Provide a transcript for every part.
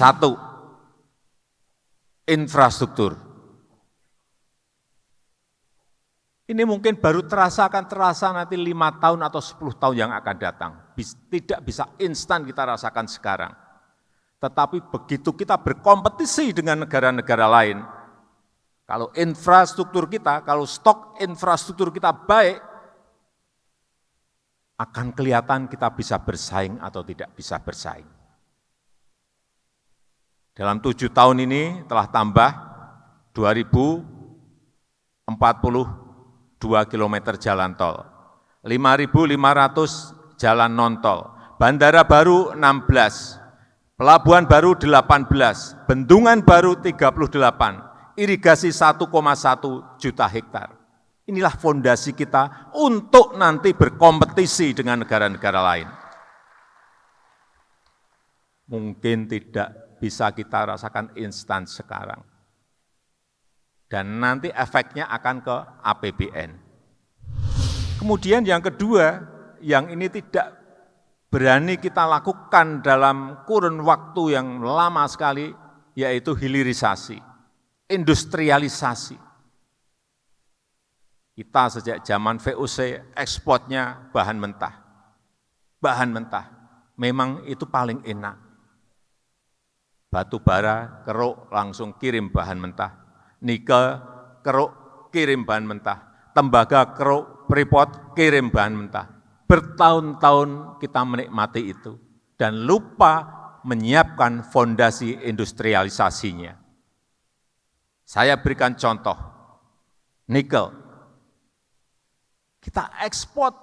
Satu, infrastruktur. Ini mungkin baru akan terasa nanti 5 tahun atau 10 tahun yang akan datang. Tidak bisa instan kita rasakan sekarang. Tetapi begitu kita berkompetisi dengan negara-negara lain, kalau infrastruktur kita, kalau stok infrastruktur kita baik, akan kelihatan kita bisa bersaing atau tidak bisa bersaing. Dalam 7 tahun ini telah tambah 2042 km jalan tol, 5.500 jalan non-tol, bandara baru 16, pelabuhan baru 18, bendungan baru 38, irigasi 1,1 juta hektar. Inilah fondasi kita untuk nanti berkompetisi dengan negara-negara lain. Mungkin tidak bisa kita rasakan instan sekarang. Dan nanti efeknya akan ke APBN. Kemudian yang kedua, yang ini tidak berani kita lakukan dalam kurun waktu yang lama sekali, yaitu hilirisasi, industrialisasi. Kita sejak zaman VOC ekspornya bahan mentah. Bahan mentah, memang itu paling enak. Batu bara, keruk, langsung kirim bahan mentah. Nikel, keruk, kirim bahan mentah. Tembaga, keruk, freeport, kirim bahan mentah. Bertahun-tahun kita menikmati itu. Dan lupa menyiapkan fondasi industrialisasinya. Saya berikan contoh, nikel. Kita ekspor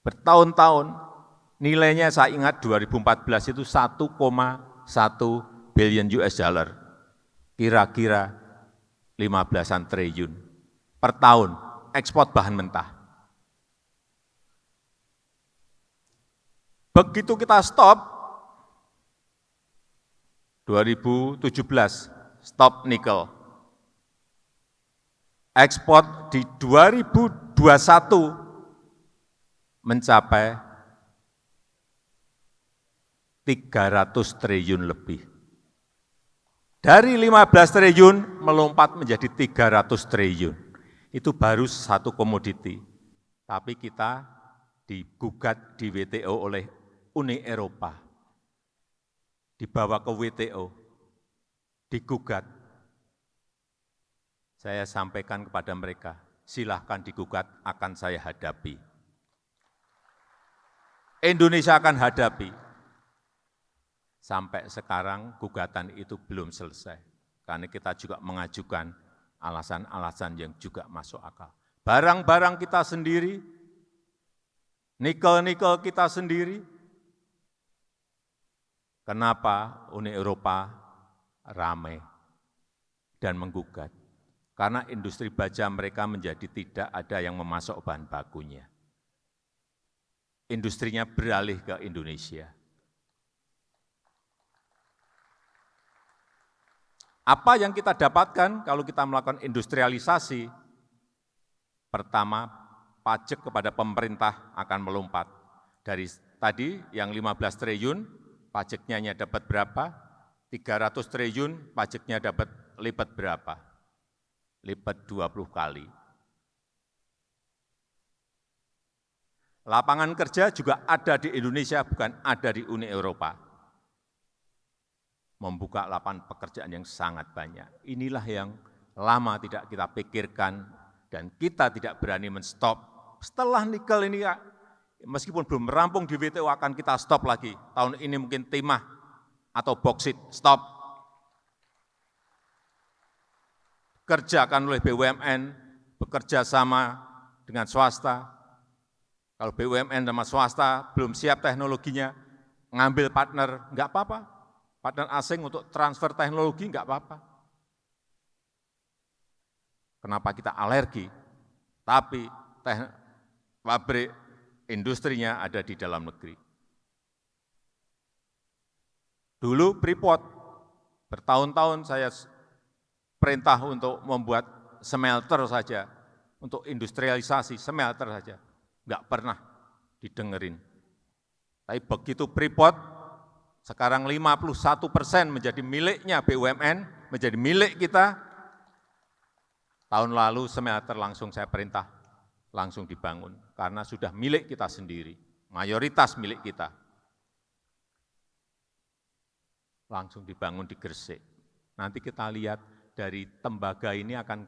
bertahun-tahun, nilainya saya ingat 2014 itu 1,1 billion US dollar, kira-kira 15-an triliun per tahun ekspor bahan mentah. Begitu kita stop, 2017 stop nikel, ekspor di 2021 mencapai 300 triliun lebih. Dari 15 triliun melompat menjadi 300 triliun. Itu baru satu komoditi. Tapi kita digugat di WTO oleh Uni Eropa. Dibawa ke WTO, digugat. Saya sampaikan kepada mereka, silahkan digugat, akan saya hadapi. Indonesia akan hadapi. Sampai sekarang gugatan itu belum selesai, karena kita juga mengajukan alasan-alasan yang juga masuk akal. Barang-barang kita sendiri, nikel-nikel kita sendiri, kenapa Uni Eropa ramai dan menggugat? Karena industri baja mereka menjadi tidak ada yang memasok bahan bakunya. Industrinya beralih ke Indonesia. Apa yang kita dapatkan kalau kita melakukan industrialisasi? Pertama, pajak kepada pemerintah akan melompat. Dari tadi yang 15 triliun, pajaknya hanya dapat berapa? 300 triliun, pajaknya dapat lipat berapa? Lipat 20 kali. Lapangan kerja juga ada di Indonesia, bukan ada di Uni Eropa. Membuka lapangan pekerjaan yang sangat banyak. Inilah yang lama tidak kita pikirkan dan kita tidak berani men-stop. Setelah nikel ini, meskipun belum merampung di WTO, akan kita stop lagi. Tahun ini mungkin timah atau boksit, stop. Kerjakan oleh BUMN, bekerja sama dengan swasta. Kalau BUMN sama swasta belum siap teknologinya, ngambil partner, enggak apa-apa. Partner asing untuk transfer teknologi, enggak apa-apa. Kenapa kita alergi? Tapi pabrik industrinya ada di dalam negeri. Dulu Freeport, bertahun-tahun saya perintah untuk membuat smelter saja, untuk industrialisasi smelter saja, enggak pernah didengerin. Tapi begitu Freeport sekarang 51% menjadi miliknya BUMN, menjadi milik kita. Tahun lalu smelter langsung saya perintah, langsung dibangun, karena sudah milik kita sendiri, mayoritas milik kita. Langsung dibangun di Gresik. Nanti kita lihat dari tembaga ini akan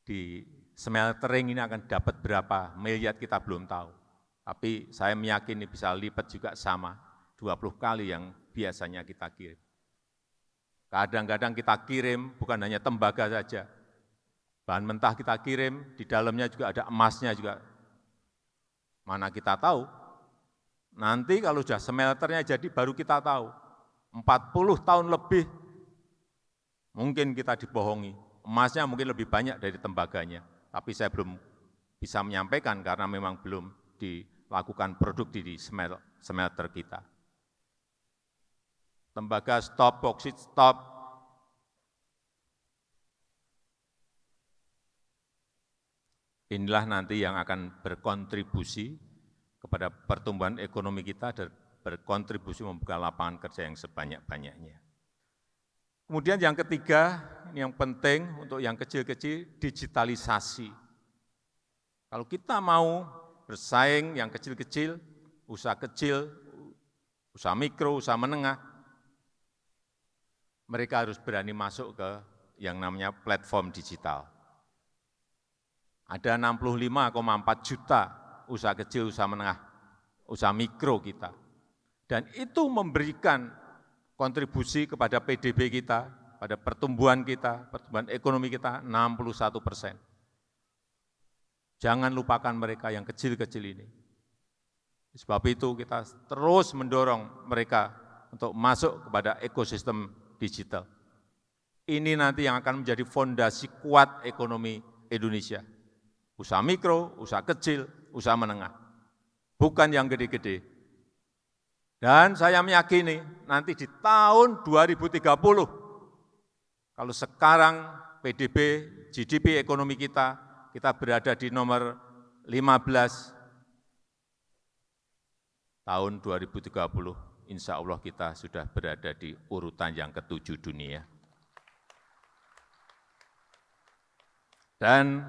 di smeltering ini akan dapat berapa miliar kita belum tahu. Tapi saya meyakini bisa lipat juga sama, 20 kali yang biasanya kita kirim. Kadang-kadang kita kirim bukan hanya tembaga saja, bahan mentah kita kirim, di dalamnya juga ada emasnya juga. Mana kita tahu, nanti kalau sudah smelternya jadi baru kita tahu. 40 tahun lebih mungkin kita dibohongi, emasnya mungkin lebih banyak dari tembaganya, tapi saya belum bisa menyampaikan karena memang belum dilakukan produk di smelter kita. Tembaga stop, boksit stop. Inilah nanti yang akan berkontribusi kepada pertumbuhan ekonomi kita dan berkontribusi membuka lapangan kerja yang sebanyak-banyaknya. Kemudian yang ketiga, ini yang penting untuk yang kecil-kecil, digitalisasi. Kalau kita mau bersaing yang kecil-kecil, usaha mikro, usaha menengah, mereka harus berani masuk ke yang namanya platform digital. Ada 65,4 juta usaha kecil, usaha menengah, usaha mikro kita. Dan itu memberikan kontribusi kepada PDB kita, pada pertumbuhan kita, pertumbuhan ekonomi kita 61%. Jangan lupakan mereka yang kecil-kecil ini. Sebab itu kita terus mendorong mereka untuk masuk kepada ekosistem digital. Ini nanti yang akan menjadi fondasi kuat ekonomi Indonesia. Usaha mikro, usaha kecil, usaha menengah. Bukan yang gede-gede. Dan saya meyakini nanti di tahun 2030, kalau sekarang PDB, GDP ekonomi kita berada di nomor 15, tahun 2030, insya Allah kita sudah berada di urutan yang ke-7 dunia. Dan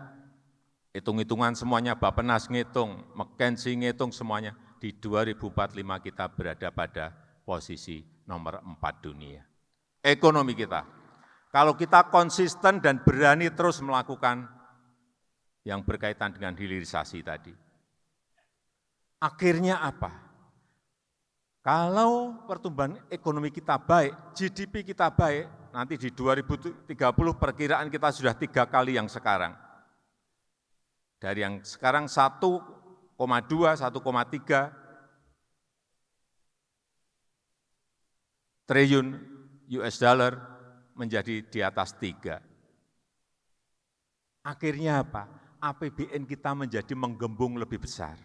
hitung-hitungan semuanya, Bappenas ngitung, McKinsey ngitung semuanya, di 2045 kita berada pada posisi nomor 4 dunia. Ekonomi kita, kalau kita konsisten dan berani terus melakukan yang berkaitan dengan hilirisasi tadi, akhirnya apa? Kalau pertumbuhan ekonomi kita baik, GDP kita baik, nanti di 2030 perkiraan kita sudah 3 kali yang sekarang. Dari yang sekarang 1,2, 1,3 triliun US dollar menjadi di atas 3. Akhirnya apa? APBN kita menjadi menggembung lebih besar.